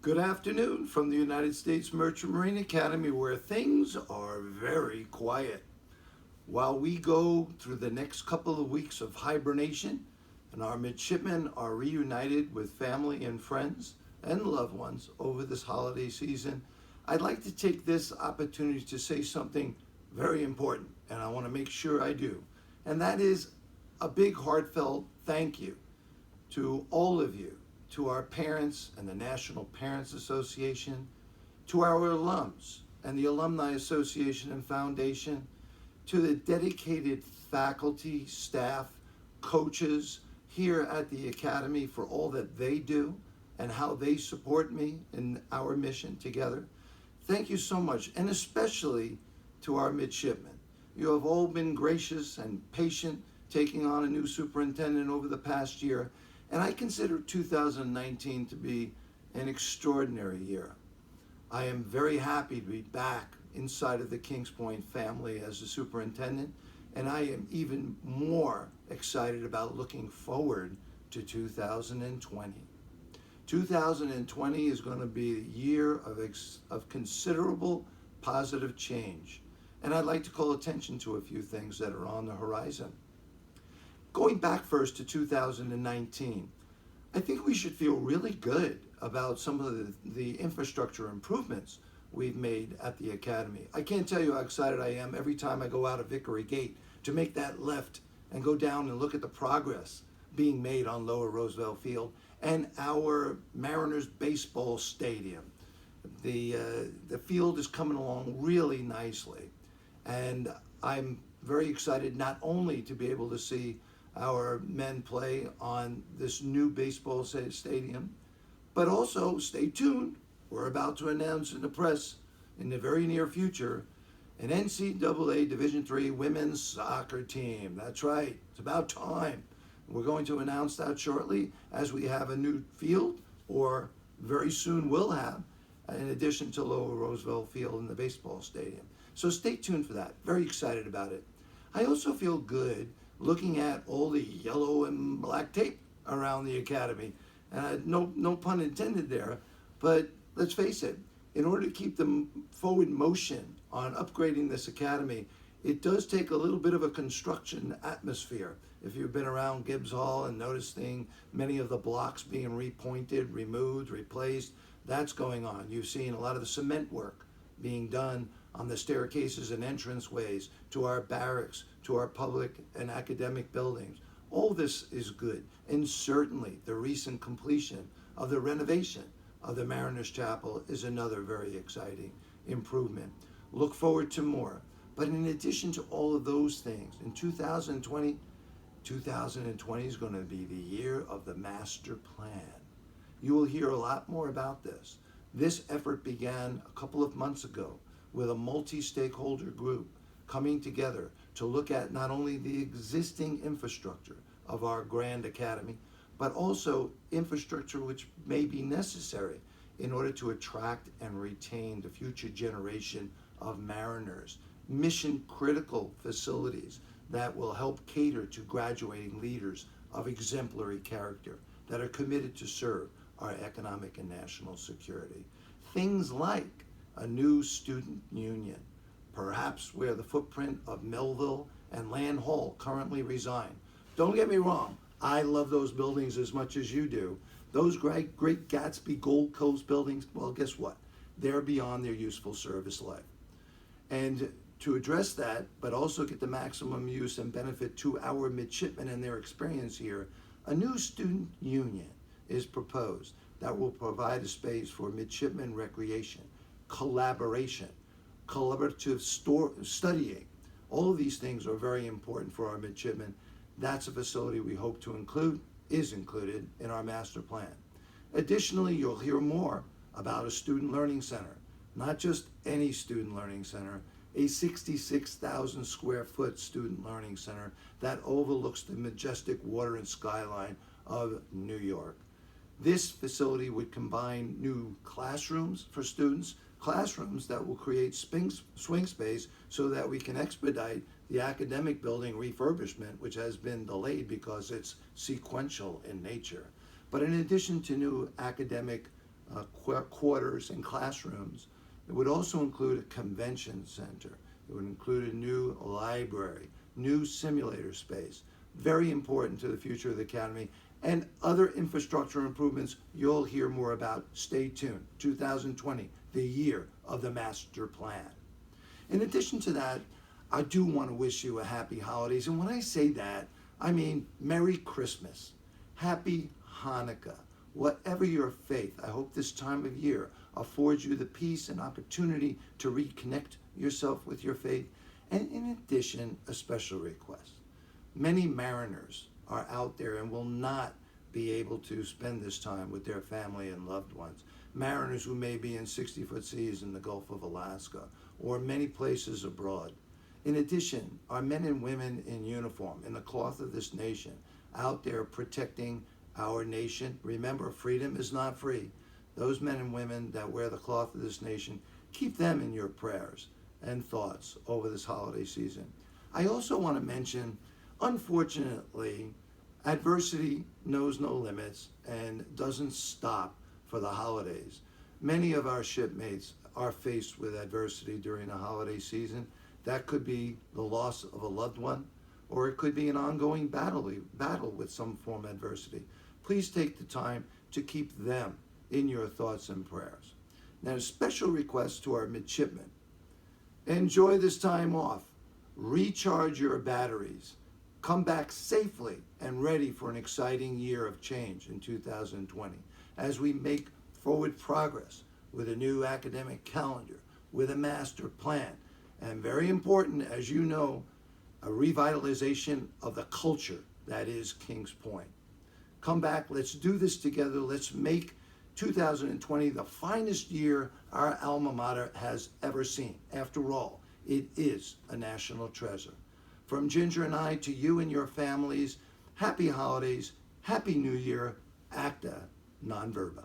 Good afternoon from the United States Merchant Marine Academy, where things are very quiet. While we go through the next couple of weeks of hibernation and our midshipmen are reunited with family and friends and loved ones over this holiday season, I'd like to take this opportunity to say something very important, and I want to make sure I do. And that is a big heartfelt thank you to all of you, to our parents and the National Parents Association, to our alums and the Alumni Association and Foundation, to the dedicated faculty, staff, coaches here at the Academy for all that they do and how they support me in our mission together. Thank you so much, and especially to our midshipmen. You have all been gracious and patient taking on a new superintendent over the past year, and I consider 2019 to be an extraordinary year. I am very happy to be back inside of the Kings Point family as a superintendent, and I am even more excited about looking forward to 2020. 2020 is going to be a year of considerable positive change, and I'd like to call attention to a few things that are on the horizon. Going back first to 2019, I think we should feel really good about some of the infrastructure improvements we've made at the Academy. I can't tell you how excited I am every time I go out of Vickery Gate to make that left and go down and look at the progress being made on Lower Roosevelt Field and our Mariners baseball stadium. The field is coming along really nicely, and I'm very excited not only to be able to see our men play on this new baseball stadium, but also stay tuned. We're about to announce in the press in the very near future an NCAA Division III women's soccer team. That's right, it's about time. We're going to announce that shortly as we have a new field, or very soon will have, in addition to Lower Roosevelt Field and the baseball stadium. So stay tuned for that. Very excited about it. I also feel good looking at all the yellow and black tape around the Academy. No pun intended there, but let's face it, in order to keep the forward motion on upgrading this Academy, it does take a little bit of a construction atmosphere. If you've been around Gibbs Hall and noticing many of the blocks being repointed, removed, replaced, that's going on. You've seen a lot of the cement work being done on the staircases and entranceways to our barracks, to our public and academic buildings. All this is good, and certainly the recent completion of the renovation of the Mariners Chapel is another very exciting improvement. Look forward to more. But in addition to all of those things, in 2020 is going to be the year of the master plan. You will hear a lot more about this. This effort began a couple of months ago with a multi-stakeholder group coming together to look at not only the existing infrastructure of our Grand Academy, but also infrastructure which may be necessary in order to attract and retain the future generation of mariners. Mission critical facilities that will help cater to graduating leaders of exemplary character that are committed to serve our economic and national security. Things like a new student union, perhaps where the footprint of Melville and Land Hall currently reside. Don't get me wrong, I love those buildings as much as you do. Those great Gatsby Gold Coast buildings, well, guess what? They're beyond their useful service life. And to address that, but also get the maximum use and benefit to our midshipmen and their experience here, a new student union is proposed that will provide a space for midshipmen recreation, collaboration, collaborative studying. All of these things are very important for our midshipmen. That's a facility we hope to is included in our master plan. Additionally, you'll hear more about a student learning center, not just any student learning center, a 66,000 square foot student learning center that overlooks the majestic water and skyline of New York. This facility would combine new classrooms for students, classrooms that will create swing space so that we can expedite the academic building refurbishment, which has been delayed because it's sequential in nature. But in addition to new academic quarters and classrooms. It would also include a convention center. It would include a new library, new simulator space, very important to the future of the Academy, and other infrastructure improvements you'll hear more about. Stay tuned. 2020, the year of the master plan. In addition to that, I do want to wish you a happy holidays. And when I say that, I mean Merry Christmas, Happy Hanukkah. Whatever your faith, I hope this time of year affords you the peace and opportunity to reconnect yourself with your faith. And in addition, a special request. Many mariners are out there and will not be able to spend this time with their family and loved ones. Mariners who may be in 60-foot seas in the Gulf of Alaska or many places abroad. In addition, our men and women in uniform, in the cloth of this nation, out there protecting our nation. Remember, freedom is not free. Those men and women that wear the cloth of this nation, keep them in your prayers and thoughts over this holiday season. I also want to mention, unfortunately, adversity knows no limits and doesn't stop for the holidays. Many of our shipmates are faced with adversity during the holiday season. That could be the loss of a loved one, or it could be an ongoing battle with some form of adversity. Please take the time to keep them in your thoughts and prayers. Now, a special request to our midshipmen. Enjoy this time off. Recharge your batteries. Come back safely and ready for an exciting year of change in 2020 as we make forward progress with a new academic calendar, with a master plan, and very important, as you know, a revitalization of the culture that is Kings Point. Come back, let's do this together. Let's make 2020 the finest year our alma mater has ever seen. After all, it is a national treasure. From Ginger and I to you and your families, happy holidays, happy new year, acta non verba.